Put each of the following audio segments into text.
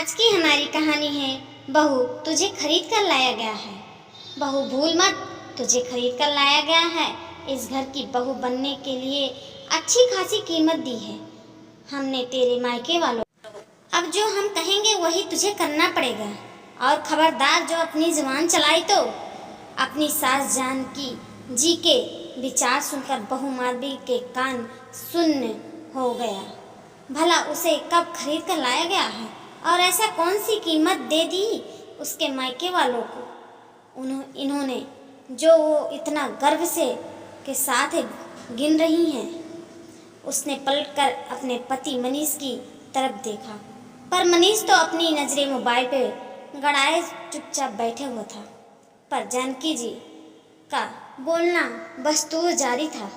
आज की हमारी कहानी है बहू तुझे खरीद कर लाया गया है। बहू भूल मत, तुझे खरीद कर लाया गया है। इस घर की बहू बनने के लिए अच्छी खासी कीमत दी है हमने तेरे मायके वालों। अब जो हम कहेंगे वही तुझे करना पड़ेगा। और खबरदार जो अपनी जुबान चलाई तो अपनी सास जानकी जी के विचार सुनकर बहू माधवी के कान सुन्न हो गया। भला उसे कब खरीद कर लाया गया है और ऐसा कौन सी कीमत दे दी उसके मायके वालों को इन्होंने, जो वो इतना गर्व से के साथ गिन रही हैं। उसने पलटकर अपने पति मनीष की तरफ देखा, पर मनीष तो अपनी नज़रें मोबाइल पे गड़ाए चुपचाप बैठे हुआ था। पर जानकी जी का बोलना बस्तूर जारी था।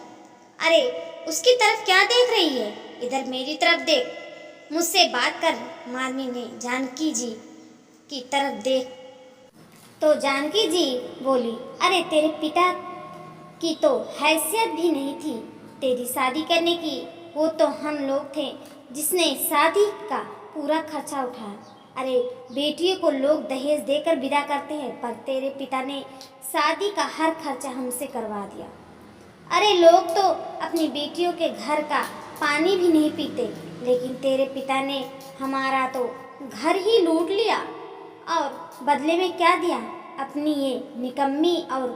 अरे उसकी तरफ क्या देख रही है, इधर मेरी तरफ देख, मुझसे बात कर। माधवी ने जानकी जी की तरफ देख तो जानकी जी बोली, अरे तेरे पिता की तो हैसियत भी नहीं थी तेरी शादी करने की। वो तो हम लोग थे जिसने शादी का पूरा खर्चा उठाया। अरे बेटियों को लोग दहेज देकर विदा करते हैं, पर तेरे पिता ने शादी का हर खर्चा हमसे करवा दिया। अरे लोग तो अपनी बेटियों के घर का पानी भी नहीं पीते, लेकिन तेरे पिता ने हमारा तो घर ही लूट लिया। और बदले में क्या दिया? अपनी ये निकम्मी और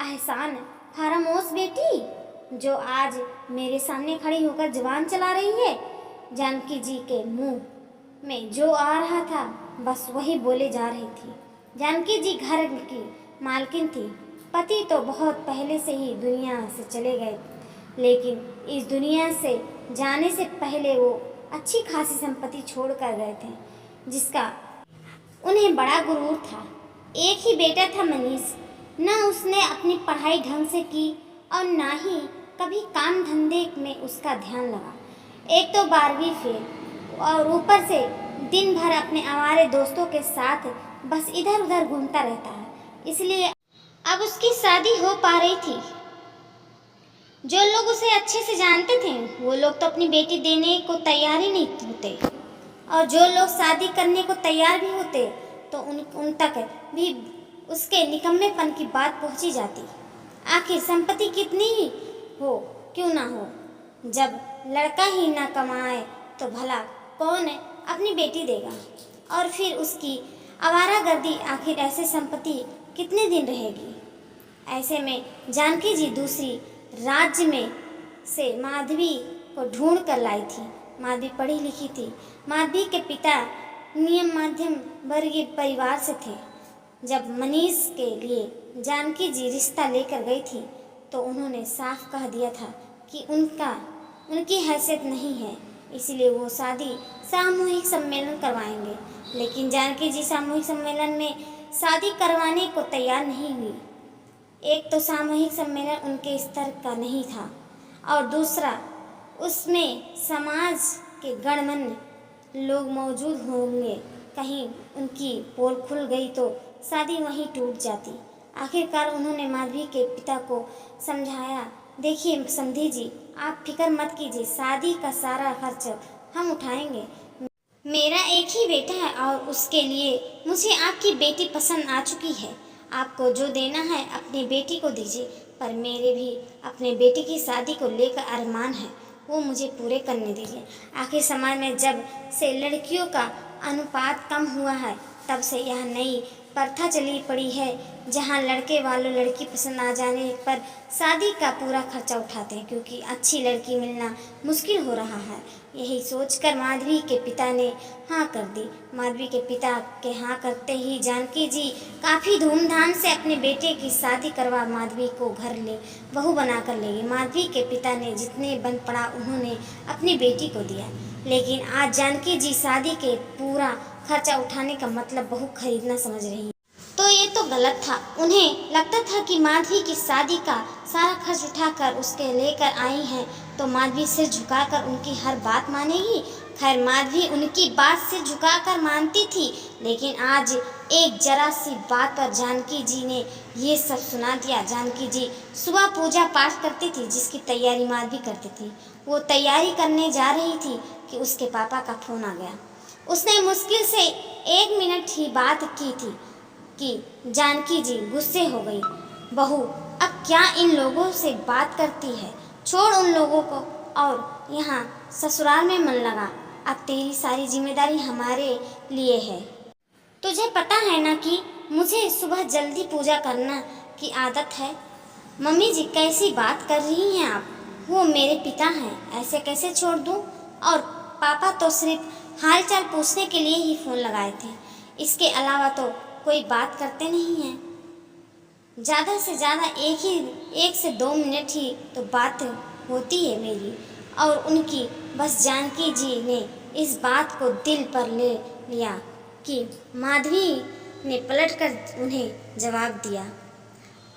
एहसान फरामोश बेटी जो आज मेरे सामने खड़ी होकर जुबान चला रही है। जानकी जी के मुंह में जो आ रहा था बस वही बोले जा रही थी। जानकी जी घर की मालकिन थी। पति तो बहुत पहले से ही दुनिया से चले गए, लेकिन इस दुनिया से जाने से पहले वो अच्छी खासी संपत्ति छोड़ कर गए थे, जिसका उन्हें बड़ा गुरूर था। एक ही बेटा था मनीष। न उसने अपनी पढ़ाई ढंग से की और ना ही कभी काम धंधे में उसका ध्यान लगा। एक तो 12वीं फेल और ऊपर से दिन भर अपने आवारे दोस्तों के साथ बस इधर उधर घूमता रहता है। इसलिए अब उसकी शादी हो पा रही थी। जो लोग उसे अच्छे से जानते थे वो लोग तो अपनी बेटी देने को तैयार ही नहीं होते, और जो लोग शादी करने को तैयार भी होते तो उन तक भी उसके निकम्मेपन की बात पहुंची जाती। आखिर संपत्ति कितनी ही हो क्यों ना हो, जब लड़का ही ना कमाए तो भला कौन अपनी बेटी देगा। और फिर उसकी आवारागर्दी, आखिर ऐसे संपत्ति कितने दिन रहेगी। ऐसे में जानकी जी दूसरी राज्य में से माधवी को ढूंढ कर लाई थी। माधवी पढ़ी लिखी थी। माधवी के पिता नियम मध्यम वर्गीय परिवार से थे। जब मनीष के लिए जानकी जी रिश्ता लेकर गई थी तो उन्होंने साफ कह दिया था कि उनकी हैसियत नहीं है, इसलिए वो शादी सामूहिक सम्मेलन करवाएंगे। लेकिन जानकी जी सामूहिक सम्मेलन में शादी करवाने को तैयार नहीं हुई। एक तो सामूहिक सम्मेलन उनके स्तर का नहीं था, और दूसरा उसमें समाज के गणमान्य लोग मौजूद होंगे। कहीं उनकी पोल खुल गई तो शादी वहीं टूट जाती। आखिरकार उन्होंने माधवी के पिता को समझाया, देखिए समधी जी, आप फिक्र मत कीजिए, शादी का सारा खर्च हम उठाएंगे। मेरा एक ही बेटा है और उसके लिए मुझे आपकी बेटी पसंद आ चुकी है। आपको जो देना है अपनी बेटी को दीजिए, पर मेरे भी अपने बेटे की शादी को लेकर अरमान है, वो मुझे पूरे करने दीजिए। आखिर समाज में जब से लड़कियों का अनुपात कम हुआ है तब से यह नई प्रथा चली पड़ी है, जहां लड़के वालों लड़की पसंद आ जाने पर शादी का पूरा खर्चा उठाते हैं, क्योंकि अच्छी लड़की मिलना मुश्किल हो रहा है। यही सोचकर माधवी के पिता ने हाँ कर दी। माधवी के पिता के हाँ करते ही जानकी जी काफ़ी धूमधाम से अपने बेटे की शादी करवा माधवी को घर ले बहू बनाकर ले गई। माधवी के पिता ने जितने बन पड़ा उन्होंने अपनी बेटी को दिया, लेकिन आज जानकी जी शादी के पूरा खर्चा उठाने का मतलब बहू खरीदना समझ रही है। तो ये तो गलत था। उन्हें लगता था कि माधवी की शादी का सारा खर्च उठाकर उसके लेकर आई हैं तो माधवी सिर झुकाकर उनकी हर बात मानेगी। खैर माधवी उनकी बात सिर झुकाकर मानती थी, लेकिन आज एक जरा सी बात पर जानकी जी ने ये सब सुना दिया। जानकी जी सुबह पूजा पाठ करती थी, जिसकी तैयारी माधवी करती थी। वो तैयारी करने जा रही थी कि उसके पापा का फ़ोन आ गया। उसने मुश्किल से 1 मिनट ही बात की थी कि जानकी जी गुस्से हो गई। बहू अब क्या इन लोगों से बात करती है, छोड़ उन लोगों को और यहाँ ससुराल में मन लगा। अब तेरी सारी जिम्मेदारी हमारे लिए है। तुझे पता है ना कि मुझे सुबह जल्दी पूजा करना की आदत है। मम्मी जी कैसी बात कर रही हैं आप, वो मेरे पिता हैं, ऐसे कैसे छोड़ दूँ। और पापा तो सिर्फ हाल चाल पूछने के लिए ही फ़ोन लगाए थे, इसके अलावा तो कोई बात करते नहीं हैं। ज़्यादा से ज़्यादा 1 से 2 मिनट ही तो बात होती है मेरी और उनकी। बस जानकी जी ने इस बात को दिल पर ले लिया कि माधवी ने पलटकर उन्हें जवाब दिया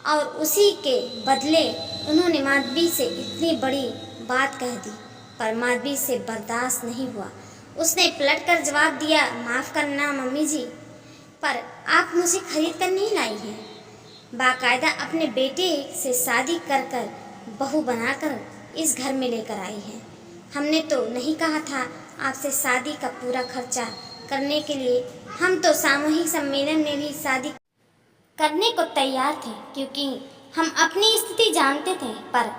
और उसी के बदले उन्होंने माधवी से इतनी बड़ी बात कह दी। पर माधवी से बर्दाश्त नहीं हुआ, उसने पलटकर जवाब दिया, माफ़ करना मम्मी जी, पर आप मुझे खरीद कर नहीं लाई हैं, बाकायदा अपने बेटे से शादी कर कर बहू बनाकर इस घर में लेकर आई हैं। हमने तो नहीं कहा था आपसे शादी का पूरा खर्चा करने के लिए। हम तो सामूहिक सम्मेलन में भी शादी करने को तैयार थे, क्योंकि हम अपनी स्थिति जानते थे, पर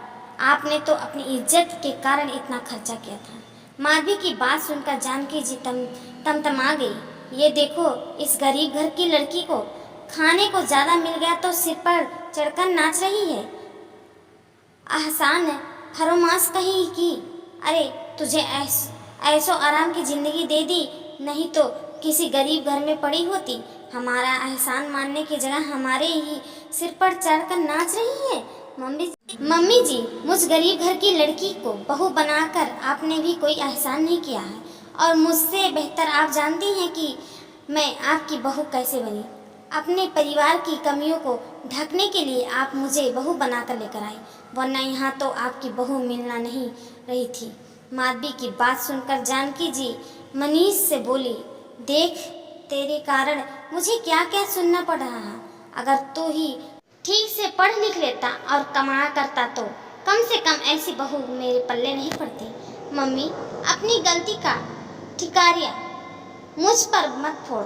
आपने तो अपनी इज्जत के कारण इतना खर्चा किया था। माधवी की बात सुनकर जानकी जी तमतमा गई। ये देखो, इस गरीब घर की लड़की को खाने को ज़्यादा मिल गया तो सिर पर चढ़कर नाच रही है। आसान फरमाश कही कि अरे तुझे ऐसो आराम की ज़िंदगी दे दी, नहीं तो किसी गरीब घर में पड़ी होती। हमारा एहसान मानने की जगह हमारे ही सिर पर चढ़कर नाच रही है। मम्मी जी, मुझ गरीब घर की लड़की को बहू बनाकर आपने भी कोई एहसान नहीं किया है, और मुझसे बेहतर आप जानती हैं कि मैं आपकी बहू कैसे बनी। अपने परिवार की कमियों को ढकने के लिए आप मुझे बहू बनाकर लेकर आई, वरना यहाँ तो आपकी बहू मिलना नहीं रही थी। माधवी की बात सुनकर जानकी जी मनीष से बोली, देख तेरे कारण मुझे क्या क्या सुनना पड़ रहा है। अगर तू ही ठीक से पढ़ लिख लेता और कमाया करता तो कम से कम ऐसी बहू मेरे पल्ले नहीं पड़ती। मम्मी, अपनी गलती का ठिकारिया मुझ पर मत फोड़ो।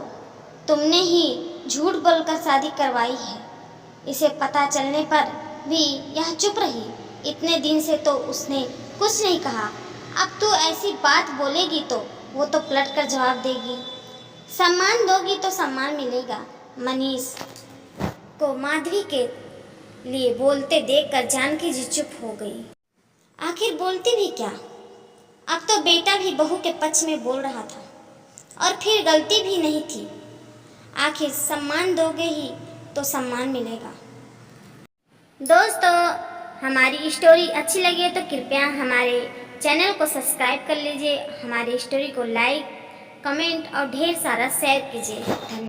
तुमने ही झूठ बोलकर शादी करवाई है। इसे पता चलने पर भी यह चुप रही। इतने दिन से तो उसने कुछ नहीं कहा, अब तू ऐसी बात बोलेगी तो वो तो पलट कर जवाब देगी। सम्मान दोगी तो सम्मान मिलेगा। मनीष को माधवी के लिए बोलते देखकर जानकी जी चुप हो गई। आखिर बोलती भी क्या, अब तो बेटा भी बहू के पक्ष में बोल रहा था, और फिर गलती भी नहीं थी। आखिर सम्मान दोगे ही तो सम्मान मिलेगा। दोस्तों, हमारी स्टोरी अच्छी लगी तो कृपया हमारे चैनल को सब्सक्राइब कर लीजिए, हमारी स्टोरी को लाइक, कमेंट और ढेर सारा शेयर कीजिए। धन्यवाद।